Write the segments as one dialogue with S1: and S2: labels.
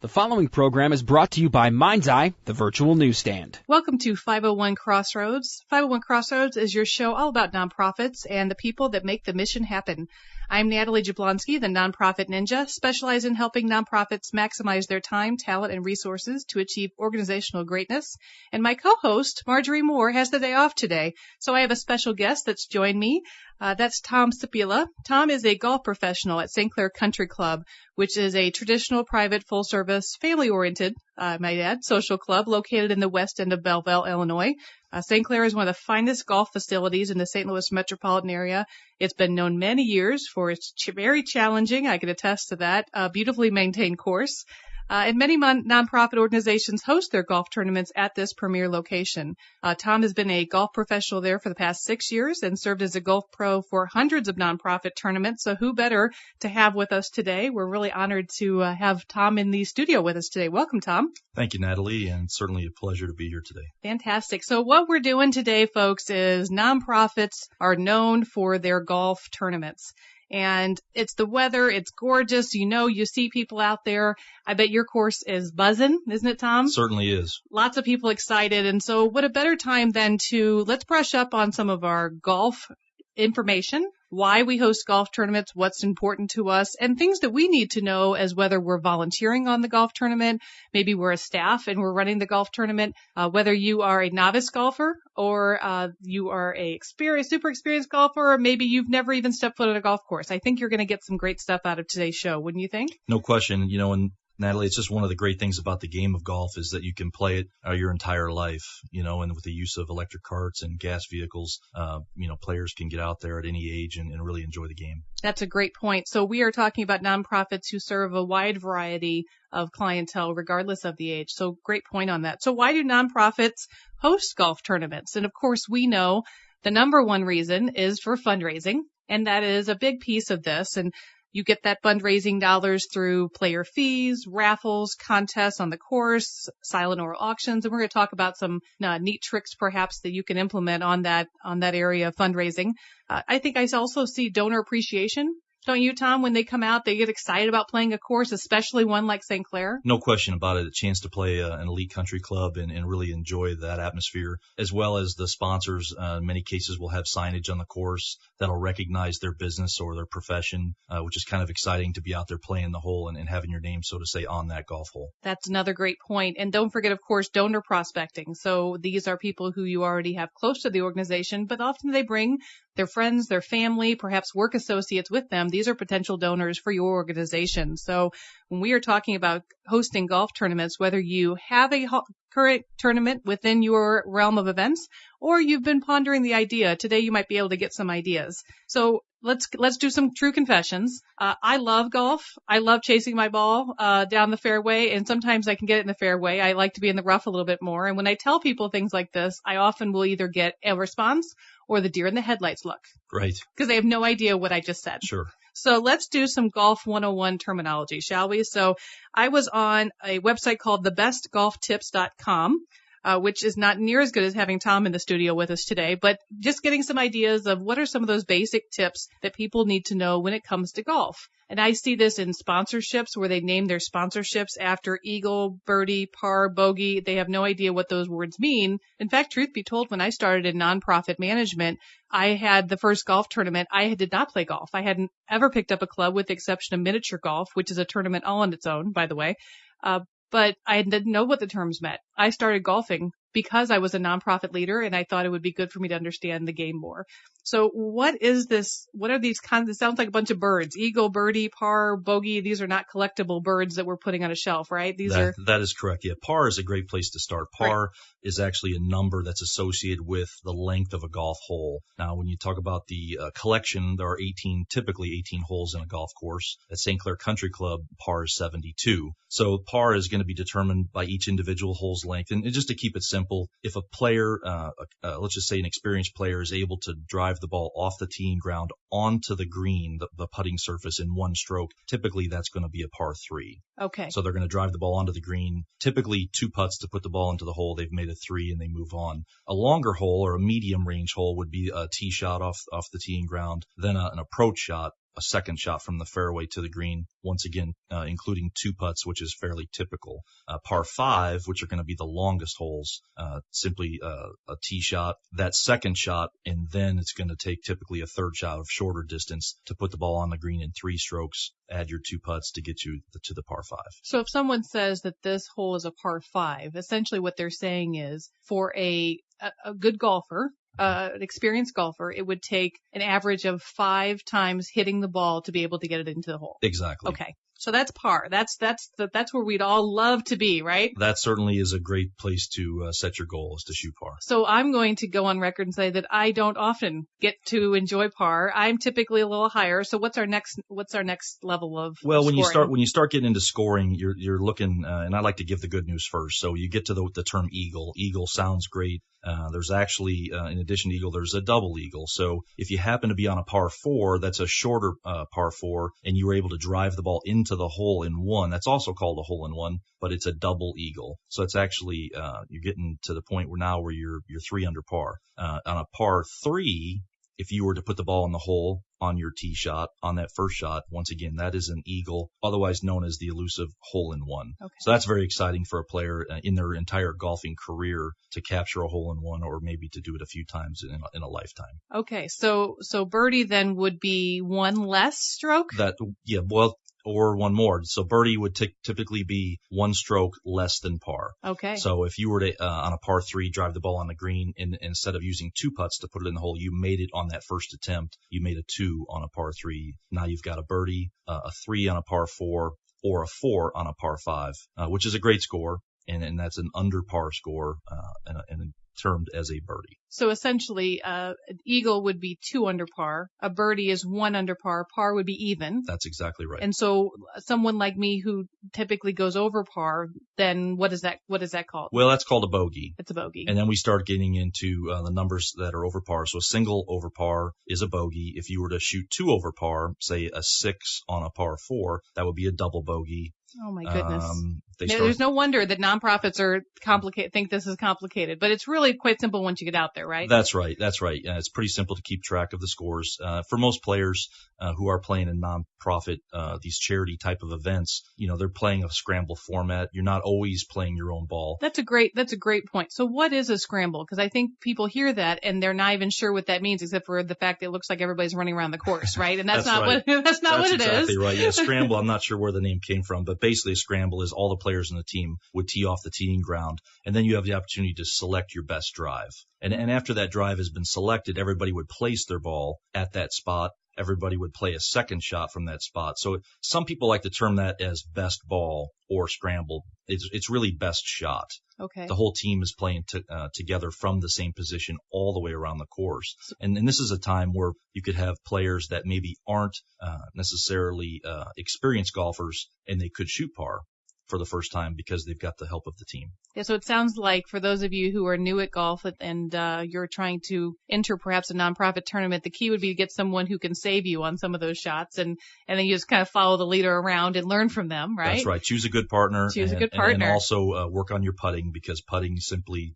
S1: The following program is brought to you by Mind's Eye, the virtual newsstand.
S2: Welcome to 501 Crossroads. 501 Crossroads is your show all about nonprofits and the people that make the mission happen. I'm Natalie Jablonski, the nonprofit ninja, specialized in helping nonprofits maximize their time, talent, and resources to achieve organizational greatness. And my co-host, Marjorie Moore, has the day off today, so I have a special guest that's joined me. That's Tom Sipula. Tom is a golf professional at Clair Country Club, which is a traditional, private, full-service, family-oriented, might add, social club located in the west end of Belleville, Illinois. St. Clair is one of the finest golf facilities in the St. Louis metropolitan area. It's been known many years for its very challenging, I can attest to that, beautifully maintained course. And many nonprofit organizations host their golf tournaments at this premier location. Tom has been a golf professional there for the past 6 years and served as a golf pro for hundreds of nonprofit tournaments. So who better to have with us today? We're really honored to have Tom in the studio with us today. Welcome, Tom.
S3: Thank you, Natalie, and certainly a pleasure to be here today.
S2: Fantastic. So what we're doing today, folks, is nonprofits are known for their golf tournaments. And it's the weather. It's gorgeous. You see people out there. I bet your course is buzzing, isn't it, Tom?
S3: Certainly is.
S2: Lots of people excited. And so what a better time than to let's brush up on some of our golf information, why we host golf tournaments, what's important to us, and things that we need to know as whether we're volunteering on the golf tournament, maybe we're a staff and we're running the golf tournament, whether you are a novice golfer or you are a super experienced golfer, or maybe you've never even stepped foot on a golf course. I think you're going to get some great stuff out of today's show, wouldn't you think?
S3: No question. And Natalie, it's just one of the great things about the game of golf is that you can play it your entire life, and with the use of electric carts and gas vehicles, players can get out there at any age and really enjoy the game.
S2: That's a great point. So we are talking about nonprofits who serve a wide variety of clientele regardless of the age. So great point on that. So why do nonprofits host golf tournaments? And of course, we know the number one reason is for fundraising, and that is a big piece of this. And you get that fundraising dollars through player fees, raffles, contests on the course, silent oral auctions, and we're going to talk about some neat tricks perhaps that you can implement on that area of fundraising. I think I also see donor appreciation. Don't you, Tom? When they come out, they get excited about playing a course, especially one like St. Clair?
S3: No question about it. A chance to play an elite country club and really enjoy that atmosphere, as well as the sponsors. In many cases will have signage on the course that'll recognize their business or their profession, which is kind of exciting to be out there playing the hole and having your name, so to say, on that golf hole.
S2: That's another great point. And don't forget, of course, donor prospecting. So these are people who you already have close to the organization, but often they bring their friends, their family, perhaps work associates with them. These are potential donors for your organization. So when we are talking about hosting golf tournaments, whether you have a current tournament within your realm of events or you've been pondering the idea, today you might be able to get some ideas. So let's do some true confessions. I love golf. I love chasing my ball down the fairway, and sometimes I can get it in the fairway. I like to be in the rough a little bit more. And when I tell people things like this, I often will either get a response or the deer in the headlights look.
S3: Right.
S2: Because they have no idea what I just said.
S3: Sure.
S2: So let's do some golf 101 terminology, shall we? So I was on a website called thebestgolftips.com, which is not near as good as having Tom in the studio with us today, but just getting some ideas of what are some of those basic tips that people need to know when it comes to golf. And I see this in sponsorships where they name their sponsorships after eagle, birdie, par, bogey. They have no idea what those words mean. In fact, truth be told, when I started in nonprofit management, I had the first golf tournament. I did not play golf. I hadn't ever picked up a club with the exception of miniature golf, which is a tournament all on its own, by the way. But I didn't know what the terms meant. I started golfing because I was a nonprofit leader and I thought it would be good for me to understand the game more. So what is this? What are these kinds? It sounds like a bunch of birds. Eagle, birdie, par, bogey. These are not collectible birds that we're putting on a shelf, right?
S3: That is correct. Yeah. Par is a great place to start. Par
S2: right.
S3: is actually a number that's associated with the length of a golf hole. Now, when you talk about the collection, there are typically 18 holes in a golf course. At St. Clair Country Club, par is 72. So par is going to be determined by each individual hole's length. And just to keep it simple, if a player, let's just say an experienced player, is able to drive the ball off the teeing ground onto the green, the putting surface, in one stroke, typically that's going to be a par 3.
S2: Okay.
S3: So they're going to drive the ball onto the green, typically 2 putts to put the ball into the hole. They've made a 3 and they move on. A longer hole or a medium range hole would be a tee shot off the teeing ground, then an approach shot, a second shot from the fairway to the green, once again, including 2 putts, which is fairly typical. Par 5, which are going to be the longest holes, simply a tee shot, that second shot, and then it's going to take typically a third shot of shorter distance to put the ball on the green in 3 strokes, add your 2 putts to get you to the par 5.
S2: So if someone says that this hole is a par 5, essentially what they're saying is for a good golfer, an experienced golfer, it would take an average of 5 times hitting the ball to be able to get it into the hole.
S3: Exactly.
S2: Okay. So that's par. That's where we'd all love to be, right?
S3: That certainly is a great place to set your goal, is to shoot par.
S2: So I'm going to go on record and say that I don't often get to enjoy par. I'm typically a little higher. So what's our next level of
S3: Well, when
S2: scoring?
S3: you start getting into scoring, you're looking, and I like to give the good news first. So you get to the term eagle. Eagle sounds great. There's actually, in addition to eagle, there's a double eagle. So if you happen to be on a par 4, that's a shorter par 4, and you were able to drive the ball into the hole in one, that's also called a hole in one, but it's a double eagle. So it's actually, you're getting to the point where you're 3 under par. On a par 3, if you were to put the ball in the hole on your tee shot, on that first shot, once again, that is an eagle, otherwise known as the elusive hole in one.
S2: Okay.
S3: So that's very exciting for a player in their entire golfing career to capture a hole in one, or maybe to do it a few times in a lifetime.
S2: Okay. So birdie then would be 1 less stroke?
S3: Or 1 more. So birdie would typically be 1 stroke less than par.
S2: Okay.
S3: So if you were to, on a par 3, drive the ball on the green, and instead of using 2 putts to put it in the hole, you made it on that first attempt. You made a 2 on a par 3. Now you've got a birdie, a 3 on a par 4, or a 4 on a par 5, which is a great score. And that's an under par score, and termed as a birdie.
S2: So essentially, an eagle would be 2 under par. A birdie is 1 under par. Par would be even.
S3: That's exactly right.
S2: And so someone like me who typically goes over par, then what is that called?
S3: Well, that's called a bogey.
S2: It's a bogey.
S3: And then we start getting into the numbers that are over par. So a single over par is a bogey. If you were to shoot 2 over par, say a 6 on a par 4, that would be a double bogey.
S2: Oh my goodness.
S3: There's
S2: no wonder that nonprofits are think this is complicated, but it's really quite simple once you get out there, right?
S3: That's right. It's pretty simple to keep track of the scores. For most players who are playing in nonprofit, these charity type of events, they're playing a scramble format. You're not always playing your own ball.
S2: That's a great point. So what is a scramble? Because I think people hear that and they're not even sure what that means, except for the fact that it looks like everybody's running around the course, right? And that's not
S3: right.
S2: what it is.
S3: That's exactly right. Yeah, scramble. I'm not sure where the name came from, but basically a scramble is all the players in the team would tee off the teeing ground, and then you have the opportunity to select your best drive. And after that drive has been selected, everybody would place their ball at that spot. Everybody would play a second shot from that spot. So some people like to term that as best ball or scramble. It's really best shot.
S2: Okay.
S3: The whole team is playing together from the same position all the way around the course. And this is a time where you could have players that maybe aren't necessarily experienced golfers, and they could shoot par for the first time because they've got the help of the team.
S2: Yeah, so it sounds like for those of you who are new at golf and you're trying to enter perhaps a nonprofit tournament, the key would be to get someone who can save you on some of those shots, and then you just kind of follow the leader around and learn from them, right?
S3: That's right. Choose a good partner. And also work on your putting, because putting simply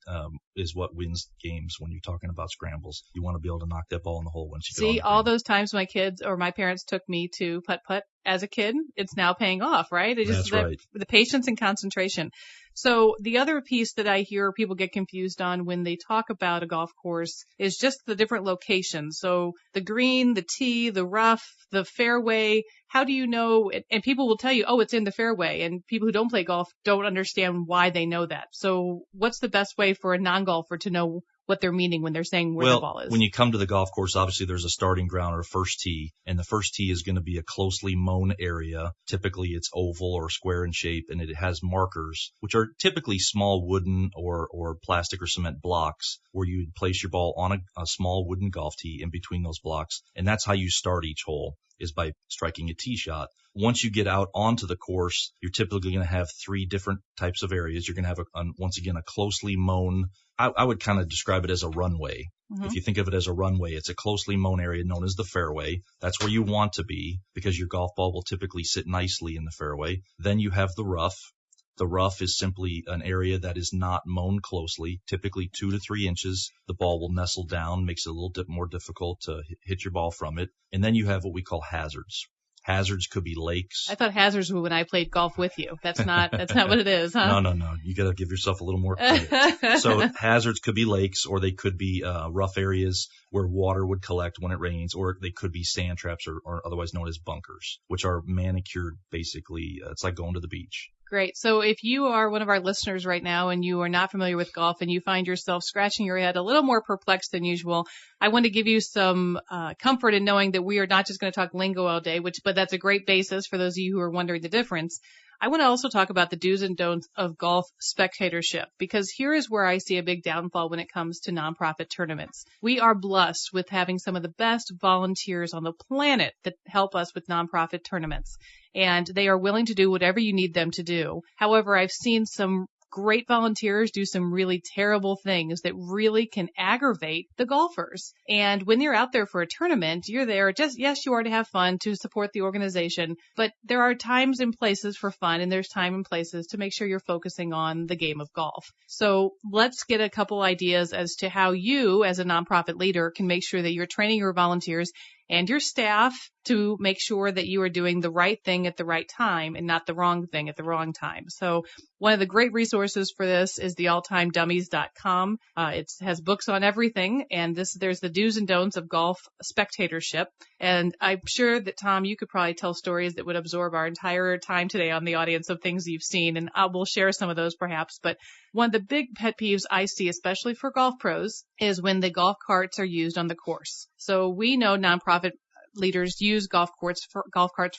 S3: is what wins games when you're talking about scrambles. You want to be able to knock that ball in the hole once you get on the
S2: all
S3: green.
S2: those times my kids or my parents took me to putt-putt as a kid, it's now paying off, right?
S3: That's right.
S2: The patience and concentration. So the other piece that I hear people get confused on when they talk about a golf course is just the different locations. So the green, the tee, the rough, the fairway. How do you know? And people will tell you, oh, it's in the fairway. And people who don't play golf don't understand why they know that. So what's the best way for a non-golfer to know what they're meaning when they're saying where the ball is?
S3: When you come to the golf course, obviously there's a starting ground or a first tee, and the first tee is going to be a closely mown area. Typically it's oval or square in shape, and it has markers, which are typically small wooden or plastic or cement blocks, where you would place your ball on a small wooden golf tee in between those blocks. And that's how you start each hole, is by striking a tee shot. Once you get out onto the course, you're typically going to have 3 different types of areas. You're going to have, once again, a closely mown, I would kind of describe it as a runway. Mm-hmm. If you think of it as a runway, it's a closely mown area known as the fairway. That's where you want to be, because your golf ball will typically sit nicely in the fairway. Then you have the rough. The rough is simply an area that is not mown closely, typically 2 to 3 inches. The ball will nestle down, makes it a little bit more difficult to hit your ball from it. And then you have what we call hazards. Hazards could be lakes.
S2: I thought hazards were when I played golf with you. That's not what it is, huh?
S3: No. You got to give yourself a little more credit. So hazards could be lakes, or they could be rough areas where water would collect when it rains, or they could be sand traps or otherwise known as bunkers, which are manicured basically. It's like going to the beach.
S2: Great. So if you are one of our listeners right now and you are not familiar with golf and you find yourself scratching your head a little more perplexed than usual, I want to give you some comfort in knowing that we are not just going to talk lingo all day, but that's a great basis for those of you who are wondering the difference. I want to also talk about the do's and don'ts of golf spectatorship, because here is where I see a big downfall when it comes to nonprofit tournaments. We are blessed with having some of the best volunteers on the planet that help us with nonprofit tournaments, and they are willing to do whatever you need them to do. However, I've seen some great volunteers do some really terrible things that really can aggravate the golfers. And when you're out there for a tournament, you're there yes, you are to have fun, to support the organization, but there are times and places for fun, and there's time and places to make sure you're focusing on the game of golf. So let's get a couple ideas as to how you, as a nonprofit leader, can make sure that you're training your volunteers and your staff to make sure that you are doing the right thing at the right time and not the wrong thing at the wrong time. So one of the great resources for this is the alltimedummies.com. It has books on everything, and there's the do's and don'ts of golf spectatorship. And I'm sure that, Tom, you could probably tell stories that would absorb our entire time today on the audience of things you've seen, and I will share some of those perhaps. But one of the big pet peeves I see, especially for golf pros, is when the golf carts are used on the course. So we know nonprofit leaders use golf carts for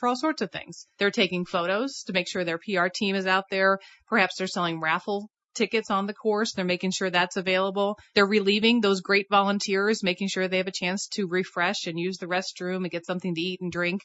S2: all sorts of things. They're taking photos to make sure their PR team is out there. Perhaps they're selling raffle tickets on the course. They're making sure that's available. They're relieving those great volunteers, making sure they have a chance to refresh and use the restroom and get something to eat and drink.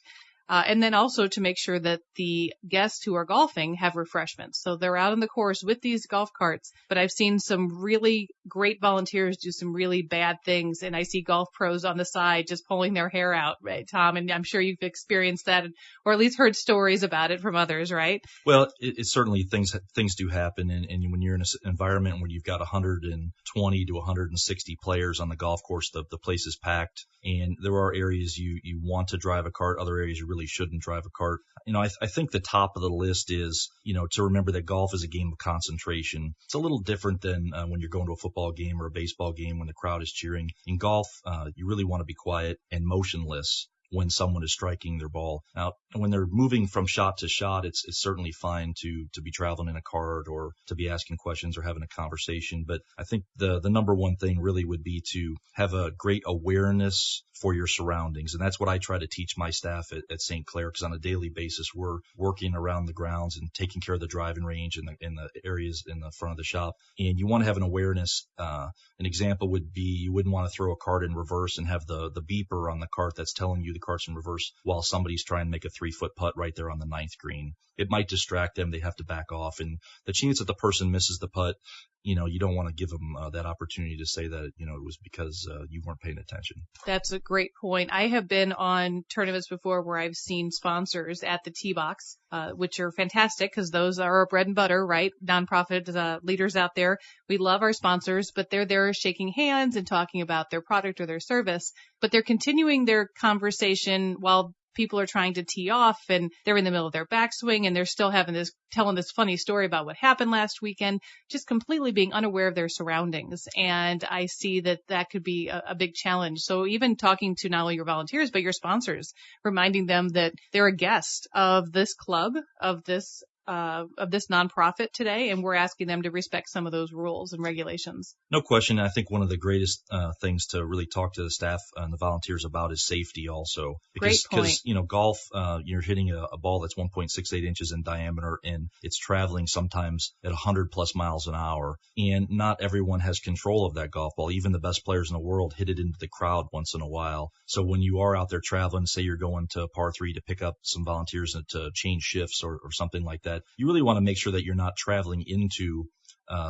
S2: And then also to make sure that the guests who are golfing have refreshments. So they're out on the course with these golf carts, but I've seen some really great volunteers do some really bad things. And I see golf pros on the side just pulling their hair out, right, Tom? And I'm sure you've experienced that, or at least heard stories about it from others, right?
S3: Well, it's certainly things do happen. And when you're in an environment where you've got 120 to 160 players on the golf course, the place is packed. And there are areas you want to drive a cart, other areas you really shouldn't drive a cart. I think the top of the list is, to remember that golf is a game of concentration. It's a little different than when you're going to a football game or a baseball game when the crowd is cheering. In golf, you really want to be quiet and motionless when someone is striking their ball. Now, when they're moving from shot to shot, it's certainly fine to be traveling in a cart or to be asking questions or having a conversation. But I think the number one thing really would be to have a great awareness for your surroundings. And that's what I try to teach my staff at St. Clair, because on a daily basis, we're working around the grounds and taking care of the driving range and the areas in the front of the shop. And you want to have an awareness. An example would be you wouldn't want to throw a cart in reverse and have the beeper on the cart that's telling you the cart's in reverse while somebody's trying to make a 3-foot putt right there on the 9th green. It might distract them. They have to back off. And the chance that the person misses the putt, you don't want to give them that opportunity to say that, it was because you weren't paying attention. That's
S2: a great point. I have been on tournaments before where I've seen sponsors at the tee box, which are fantastic because those are our bread and butter, right? Nonprofit leaders out there. We love our sponsors, but they're there shaking hands and talking about their product or their service, but they're continuing their conversation while people are trying to tee off and they're in the middle of their backswing and they're still telling this funny story about what happened last weekend, just completely being unaware of their surroundings. And I see that could be a big challenge. So even talking to not only your volunteers, but your sponsors, reminding them that they're a guest of this club, of this nonprofit today, and we're asking them to respect some of those rules and regulations.
S3: No question. I think one of the greatest things to really talk to the staff and the volunteers about is safety also. Because golf, you're hitting a ball that's 1.68 inches in diameter and it's traveling sometimes at 100 plus miles an hour. And not everyone has control of that golf ball. Even the best players in the world hit it into the crowd once in a while. So when you are out there traveling, say you're going to par 3 to pick up some volunteers and to change shifts or something like that, you really want to make sure that you're not traveling into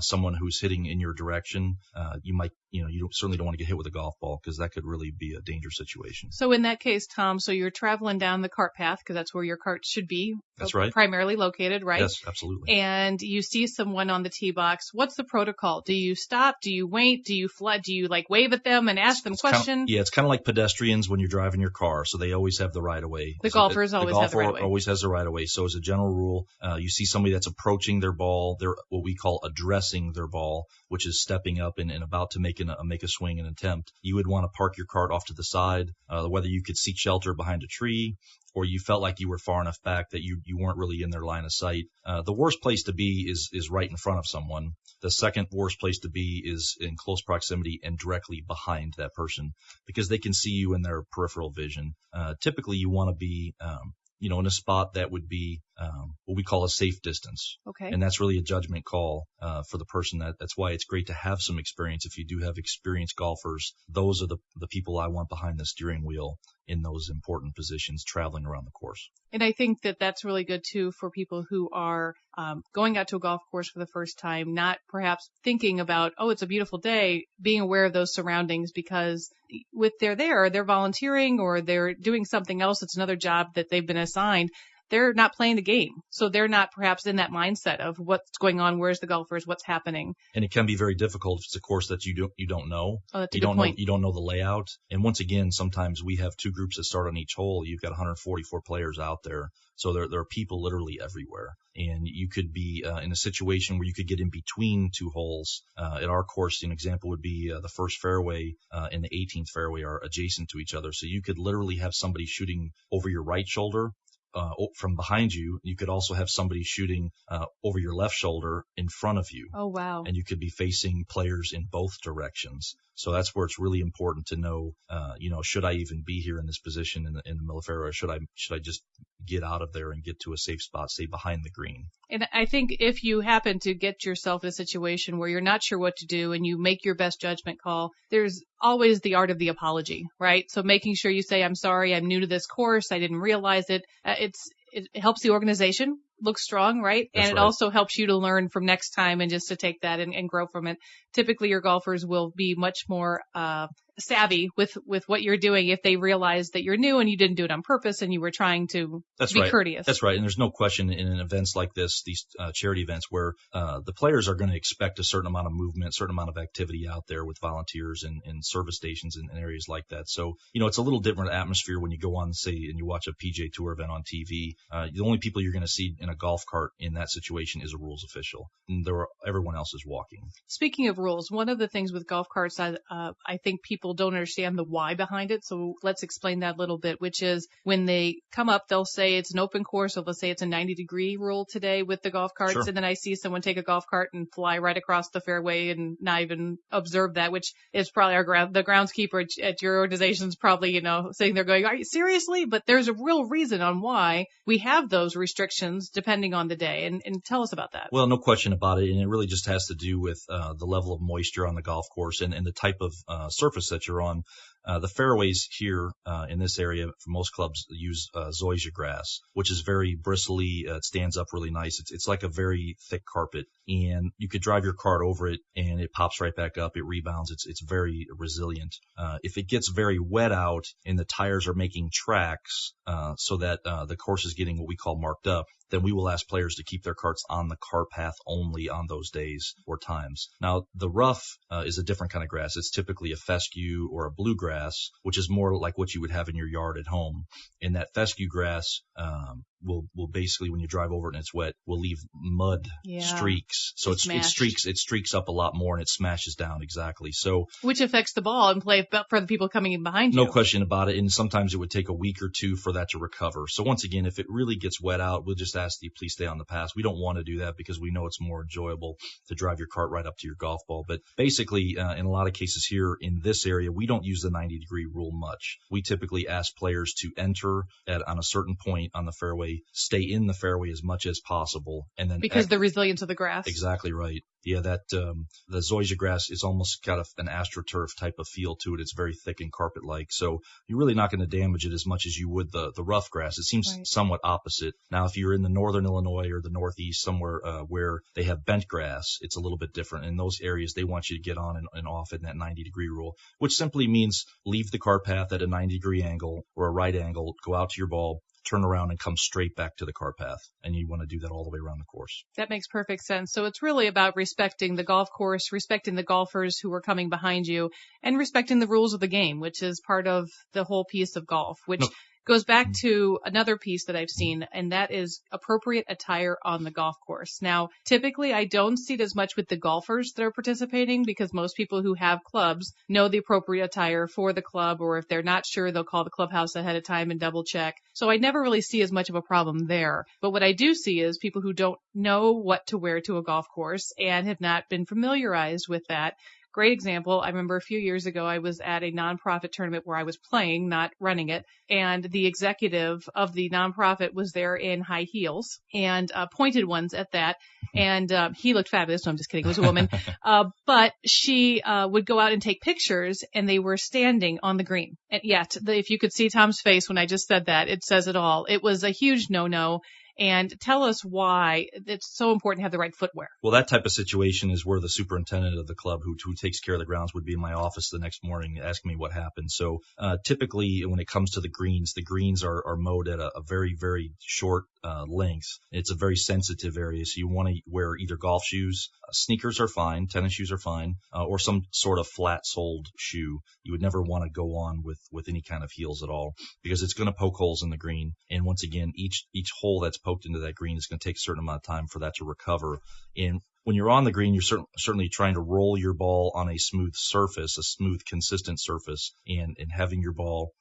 S3: someone who's hitting in your direction. You might you certainly don't want to get hit with a golf ball because that could really be a dangerous situation.
S2: So in that case, Tom, so you're traveling down the cart path because that's where your cart should be.
S3: That's right.
S2: Primarily located, right?
S3: Yes, absolutely.
S2: And you see someone on the tee box. What's the protocol? Do you stop? Do you wait? Do you flood? Do you wave at them and ask them questions?
S3: It's kind of like pedestrians when you're driving your car. So they always have the right of way.
S2: The golfers always have the right of way.
S3: Always has the right of way. So as a general rule, you see somebody that's approaching their ball, they're what we call addressing their ball, which is stepping up and about to make a swing and attempt. You would want to park your cart off to the side, whether you could seek shelter behind a tree or you felt like you were far enough back that you weren't really in their line of sight. The worst place to be is right in front of someone. The second worst place to be is in close proximity and directly behind that person because they can see you in their peripheral vision. Typically, you want to be in a spot that would be what we call a safe distance.
S2: Okay.
S3: And that's really a judgment call for the person. That's why it's great to have some experience. If you do have experienced golfers, those are the people I want behind the steering wheel in those important positions traveling around the course.
S2: And I think that that's really good, too, for people who are going out to a golf course for the first time, not perhaps thinking about, oh, it's a beautiful day, being aware of those surroundings because they're volunteering or they're doing something else. It's another job that they've been assigned. They're not playing the game. So they're not perhaps in that mindset of what's going on, where's the golfers, what's happening.
S3: And it can be very difficult if it's a course that you don't know.
S2: Oh, that's a good point.
S3: You don't know the layout. And once again, sometimes we have two groups that start on each hole. You've got 144 players out there. So there are people literally everywhere. And you could be in a situation where you could get in between two holes. At our course, an example would be the first fairway and the 18th fairway are adjacent to each other. So you could literally have somebody shooting over your right shoulder from behind you. You could also have somebody shooting over your left shoulder in front of you.
S2: Oh, wow.
S3: And you could be facing players in both directions. So that's where it's really important to know, should I even be here in this position in the middle of fairway, or should I just get out of there and get to a safe spot, say behind the green?
S2: And I think if you happen to get yourself in a situation where you're not sure what to do and you make your best judgment call, there's always the art of the apology, right? So making sure you say, I'm sorry, I'm new to this course, I didn't realize it. It helps the organization look strong, right?
S3: That's
S2: and
S3: right.
S2: It also helps you to learn from next time and just to take that and grow from it. Typically, your golfers will be much more savvy with what you're doing if they realize that you're new and you didn't do it on purpose and you were trying to be courteous.
S3: That's right. And there's no question in events like this, these charity events where the players are going to expect a certain amount of movement, a certain amount of activity out there with volunteers and service stations and areas like that. So, it's a little different atmosphere when you go on, say, and you watch a PGA Tour event on TV. The only people you're going to see in a golf cart in that situation is a rules official. And everyone else is walking.
S2: Speaking of rules, one of the things with golf carts, I think people don't understand the why behind it. So let's explain that a little bit, which is when they come up, they'll say it's an open course. So they'll say it's a 90-degree rule today with the golf carts.
S3: Sure.
S2: And then I see someone take a golf cart and fly right across the fairway and not even observe that, which is probably the groundskeeper at your organization's probably, sitting there going, are you seriously? But there's a real reason on why we have those restrictions depending on the day. And tell us about that.
S3: Well, no question about it. And it really just has to do with the level of moisture on the golf course and the type of surface that you're on. The fairways here in this area, for most clubs, use zoysia grass, which is very bristly. It stands up really nice. It's like a very thick carpet, and you could drive your cart over it, and it pops right back up. It rebounds. It's very resilient. If it gets very wet out and the tires are making tracks so that the course is getting what we call marked up, then we will ask players to keep their carts on the cart path only on those days or times. Now, the rough is a different kind of grass. It's typically a fescue or a bluegrass, which is more like what you would have in your yard at home. And that fescue grass will basically, when you drive over it and it's wet, will leave mud streaks. So it streaks up a lot more and it smashes down exactly. So
S2: which affects the ball and play for the people coming in behind you.
S3: No question about it. And sometimes it would take a week or two for that to recover. So once again, if it really gets wet out, we'll just ask that you please stay on the path. We don't want to do that because we know it's more enjoyable to drive your cart right up to your golf ball. But basically, in a lot of cases here in this area, we don't use the 90-degree rule much. We typically ask players to enter on a certain point on the fairway fairway, stay in the fairway as much as possible. And then
S2: because the resilience of the grass.
S3: Exactly right. Yeah, that the zoysia grass is almost got an astroturf type of feel to it. It's very thick and carpet-like, so you're really not going to damage it as much as you would the rough grass. It seems somewhat opposite. Now, if you're in the northern Illinois or the northeast, somewhere where they have bent grass, it's a little bit different. In those areas, they want you to get on and off in that 90-degree rule, which simply means leave the cart path at a 90-degree angle or a right angle, go out to your ball, turn around and come straight back to the cart path. And you want to do that all the way around the course.
S2: That makes perfect sense. So it's really about respecting the golf course, respecting the golfers who are coming behind you, and respecting the rules of the game, which is part of the whole piece of golf, which goes back to another piece that I've seen, and that is appropriate attire on the golf course. Now, typically I don't see it as much with the golfers that are participating, because most people who have clubs know the appropriate attire for the club, or if they're not sure, they'll call the clubhouse ahead of time and double check. So I never really see as much of a problem there. But what I do see is people who don't know what to wear to a golf course and have not been familiarized with that. Great example. I remember a few years ago, I was at a nonprofit tournament where I was playing, not running it. And the executive of the nonprofit was there in high heels, and pointed ones at that. And he looked fabulous. No, I'm just kidding. It was a woman. But she would go out and take pictures, and they were standing on the green. And yet, if you could see Tom's face when I just said that, it says it all. It was a huge no-no. And tell us why it's so important to have the right footwear.
S3: Well, that type of situation is where the superintendent of the club who takes care of the grounds would be in my office the next morning asking me what happened. So typically when it comes to the greens are mowed at a very, very short length. It's a very sensitive area. So you want to wear either golf shoes, sneakers are fine, tennis shoes are fine, or some sort of flat-soled shoe. You would never want to go on with any kind of heels at all, because it's going to poke holes in the green. And once again, each hole that's poked into that green is going to take a certain amount of time for that to recover. And when you're on the green, you're certainly trying to roll your ball on a smooth surface, a smooth, consistent surface, and having your ball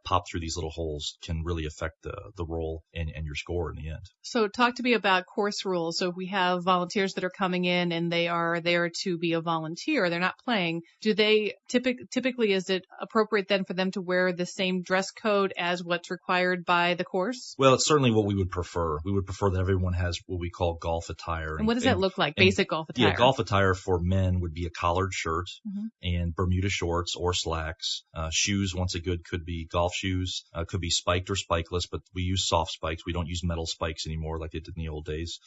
S3: pop through these little holes can really affect the roll and your score in the end.
S2: So talk to me about course rules. So if we have volunteers that are coming in and they are there to be a volunteer, they're not playing, do they typically is it appropriate then for them to wear the same dress code as what's required by the course?
S3: Well, it's certainly what we would prefer. We would prefer that everyone has what we call golf attire.
S2: And what does that look like? Basic golf attire?
S3: Yeah, golf attire for men would be a collared shirt and Bermuda shorts or slacks. Shoes, once a good, could be golf shoes, could be spiked or spikeless, but we use soft spikes. We don't use metal spikes anymore like they did in the old days.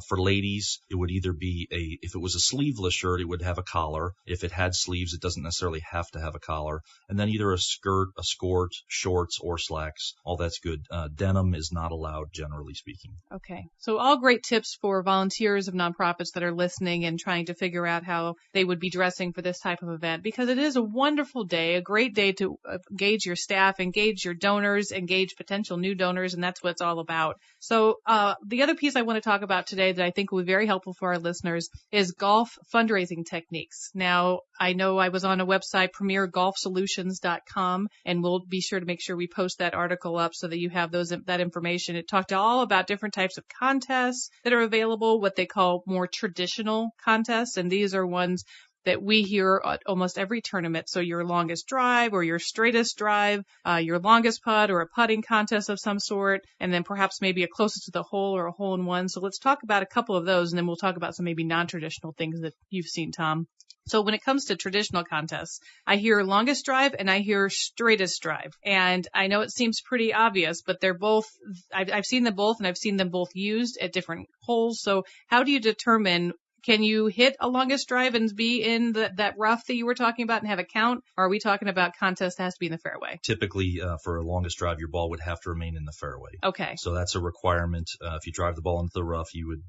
S3: For ladies, it would either be if it was a sleeveless shirt, it would have a collar. If it had sleeves, it doesn't necessarily have to have a collar. And then either a skirt, a skort, shorts, or slacks. All that's good. Denim is not allowed, generally speaking.
S2: Okay. So all great tips for volunteers of nonprofits that are listening and trying to figure out how they would be dressing for this type of event, because it is a wonderful day, a great day to engage your staff, engage your donors, engage potential new donors, and that's what it's all about. So the other piece I want to talk about today that I think will be very helpful for our listeners is golf fundraising techniques. Now, I know I was on a website, premiergolfsolutions.com, and we'll be sure to make sure we post that article up so that you have that information. It talked all about different types of contests that are available, what they call more traditional contests, and these are ones that we hear at almost every tournament. So your longest drive or your straightest drive, your longest putt or a putting contest of some sort, and then perhaps maybe a closest to the hole or a hole in one. So let's talk about a couple of those, and then we'll talk about some maybe non-traditional things that you've seen, Tom. So when it comes to traditional contests, I hear longest drive and I hear straightest drive. And I know it seems pretty obvious, but they're both, I've seen them both, and I've seen them both used at different holes. So how do you determine, can you hit a longest drive and be in that rough that you were talking about and have a count? Or are we talking about contest that has to be in the fairway?
S3: Typically, for a longest drive, your ball would have to remain in the fairway.
S2: Okay.
S3: So that's a requirement. If you drive the ball into the rough, you would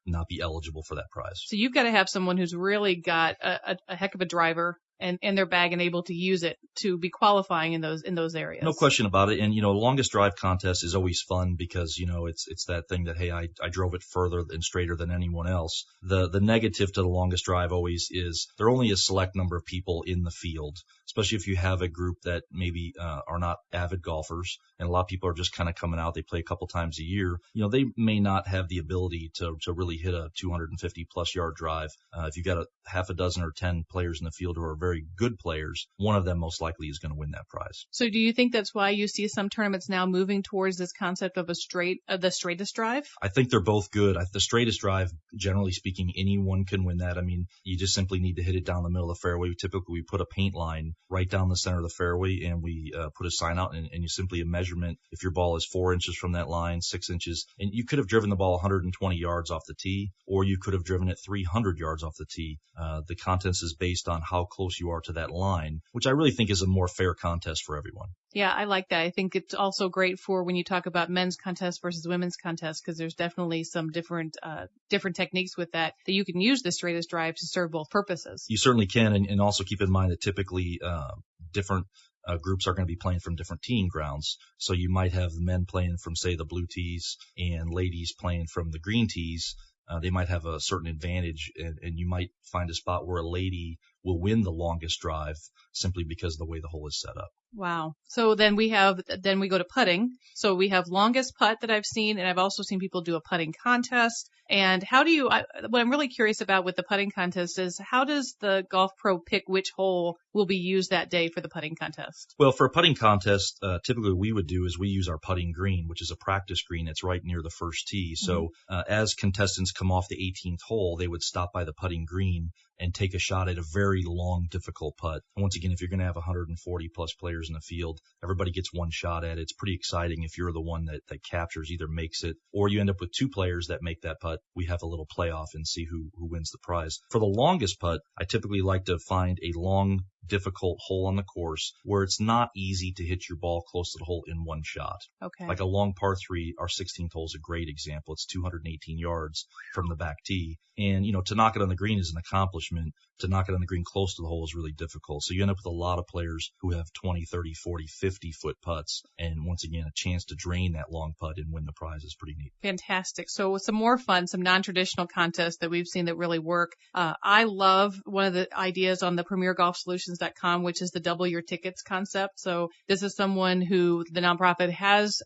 S3: not be eligible for that prize.
S2: So you've got to have someone who's really got a heck of a driver and in their bag and able to use it to be qualifying in those areas.
S3: No question about it. And, longest drive contest is always fun because, it's that thing that, hey, I drove it further and straighter than anyone else. The negative to the longest drive always is there are only a select number of people in the field. especially if you have a group that maybe are not avid golfers, and a lot of people are just kind of coming out. They play a couple times a year. They may not have the ability to really hit a 250 plus yard drive. If you got a half a dozen or 10 players in the field who are very good players, one of them most likely is going to win that prize.
S2: So do you think that's why you see some tournaments now moving towards this concept of the straightest drive?
S3: I think they're both good. The straightest drive, generally speaking, anyone can win that. I mean, you just simply need to hit it down the middle of the fairway. Typically, we put a paint line right down the center of the fairway, and we put a sign out, and you simply a measurement. If your ball is 4 inches from that line, 6 inches, and you could have driven the ball 120 yards off the tee, or you could have driven it 300 yards off the tee. The contest is based on how close you are to that line, which I really think is a more fair contest for everyone.
S2: Yeah, I like that. I think it's also great for when you talk about men's contests versus women's contests, because there's definitely some different techniques with that you can use the straightest drive to serve both purposes.
S3: You certainly can, and also keep in mind that typically different groups are going to be playing from different teeing grounds. So you might have men playing from, say, the blue tees and ladies playing from the green tees. They might have a certain advantage, and you might find a spot where a lady will win the longest drive simply because of the way the hole is set up.
S2: Wow. So then we go to putting. So we have longest putt that I've seen, and I've also seen people do a putting contest. And what I'm really curious about with the putting contest is, how does the golf pro pick which hole will be used that day for the putting contest?
S3: Well, for a putting contest, typically what we would do is we use our putting green, which is a practice green. It's right near the first tee. So as contestants come off the 18th hole, they would stop by the putting green and take a shot at a very long, difficult putt. And once again, if you're going to have 140 plus players in the field, everybody gets one shot at it. It's pretty exciting if you're the one that captures, either makes it, or you end up with two players that make that putt. We have a little playoff and see who wins the prize. For the longest putt, I typically like to find a long, difficult hole on the course where it's not easy to hit your ball close to the hole in one shot.
S2: Okay.
S3: Like a long par 3, our 16th hole is a great example. It's 218 yards from the back tee. And, to knock it on the green is an accomplishment. To knock it on the green close to the hole is really difficult. So you end up with a lot of players who have 20, 30, 40, 50 foot putts. And once again, a chance to drain that long putt and win the prize is pretty neat.
S2: Fantastic. So some more fun, some non-traditional contests that we've seen that really work. I love one of the ideas on the premiergolfsolutions.com, which is the double your tickets concept. So this is someone who the nonprofit has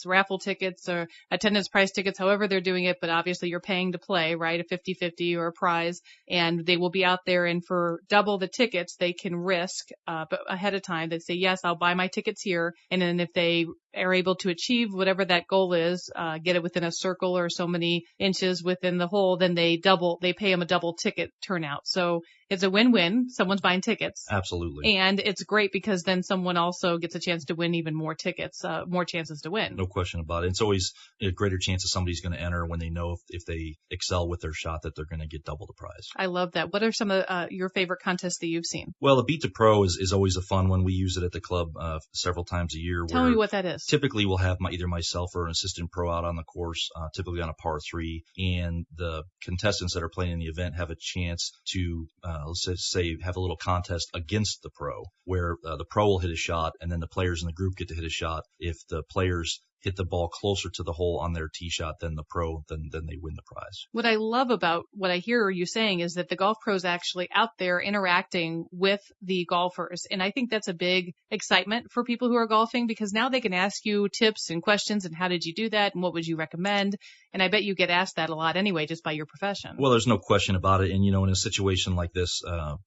S2: raffle tickets or attendance price tickets, however they're doing it, but obviously you're paying to play, right? A 50-50 or a prize, and they will be out there, and for double the tickets, they can risk, but ahead of time, they say, yes, I'll buy my tickets here. And then if they are able to achieve whatever that goal is, get it within a circle or so many inches within the hole, then they pay them a double ticket turnout. So it's a win-win. Someone's buying tickets.
S3: Absolutely.
S2: And it's great because then someone also gets a chance to win even more tickets, more chances to win.
S3: No question about it. It's always a greater chance that somebody's going to enter when they know if they excel with their shot that they're going to get double the prize.
S2: I love that. What are some of your favorite contests that you've seen?
S3: Well, the Beat to Pro is always a fun one. We use it at the club several times a year.
S2: Tell me what that is.
S3: Typically, we'll have either myself or an assistant pro out on the course, typically on a par 3, and the contestants that are playing in the event have a chance to, let's say, have a little contest against the pro, where the pro will hit a shot, and then the players in the group get to hit a shot. If the players hit the ball closer to the hole on their tee shot than the pro, then they win the prize.
S2: What I love about what I hear you saying is that the golf pro is actually out there interacting with the golfers. And I think that's a big excitement for people who are golfing, because now they can ask you tips and questions and how did you do that and what would you recommend? And I bet you get asked that a lot anyway, just by your profession.
S3: Well, there's no question about it. And, in a situation like this,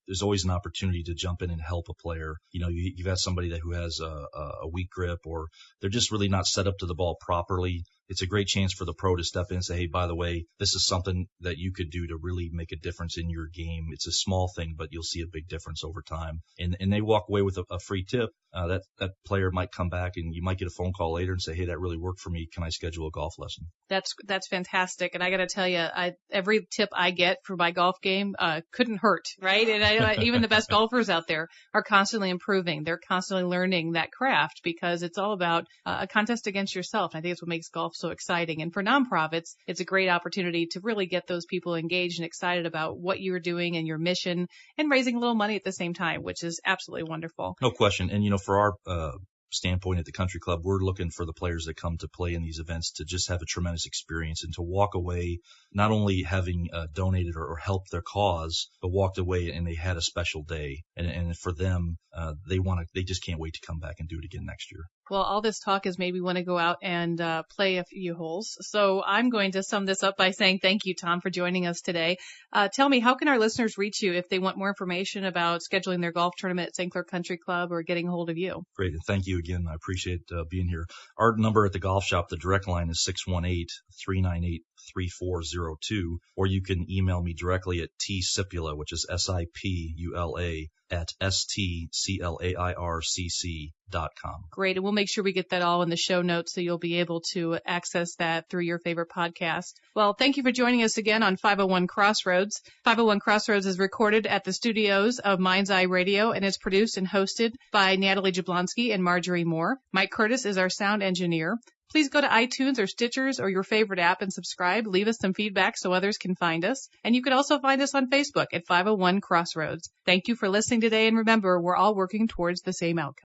S3: there's always an opportunity to jump in and help a player. You've got somebody who has a weak grip, or they're just really not set up to the ball properly. It's a great chance for the pro to step in and say, hey, by the way, this is something that you could do to really make a difference in your game. It's a small thing, but you'll see a big difference over time. And they walk away with a free tip. That player might come back and you might get a phone call later and say, hey, that really worked for me. Can I schedule a golf lesson?
S2: That's fantastic. And I got to tell you, every tip I get for my golf game couldn't hurt, right? And even the best golfers out there are constantly improving. They're constantly learning that craft, because it's all about a contest against yourself. And I think it's what makes golf so exciting. And for nonprofits, it's a great opportunity to really get those people engaged and excited about what you're doing and your mission, and raising a little money at the same time, which is absolutely wonderful.
S3: No question. And, for our standpoint at the country club, we're looking for the players that come to play in these events to just have a tremendous experience and to walk away not only having donated or helped their cause, but walked away and they had a special day. And for them, they just can't wait to come back and do it again next year.
S2: Well, all this talk has made me want to go out and play a few holes. So I'm going to sum this up by saying thank you, Tom, for joining us today. Tell me, how can our listeners reach you if they want more information about scheduling their golf tournament at St. Clair Country Club or getting a hold of you?
S3: Great. And thank you again. I appreciate being here. Our number at the golf shop, the direct line is 618-398-3402, or you can email me directly at tsipula, which is SIPULA, at stclaircc.com.
S2: Great. And we'll make sure we get that all in the show notes so you'll be able to access that through your favorite podcast. Well, thank you for joining us again on 501 Crossroads. 501 Crossroads is recorded at the studios of Mind's Eye Radio and is produced and hosted by Natalie Jablonski and Marjorie Moore. Mike Curtis is our sound engineer. Please go to iTunes or Stitchers or your favorite app and subscribe. Leave us some feedback so others can find us. And you can also find us on Facebook at 501 Crossroads. Thank you for listening today, and remember, we're all working towards the same outcome.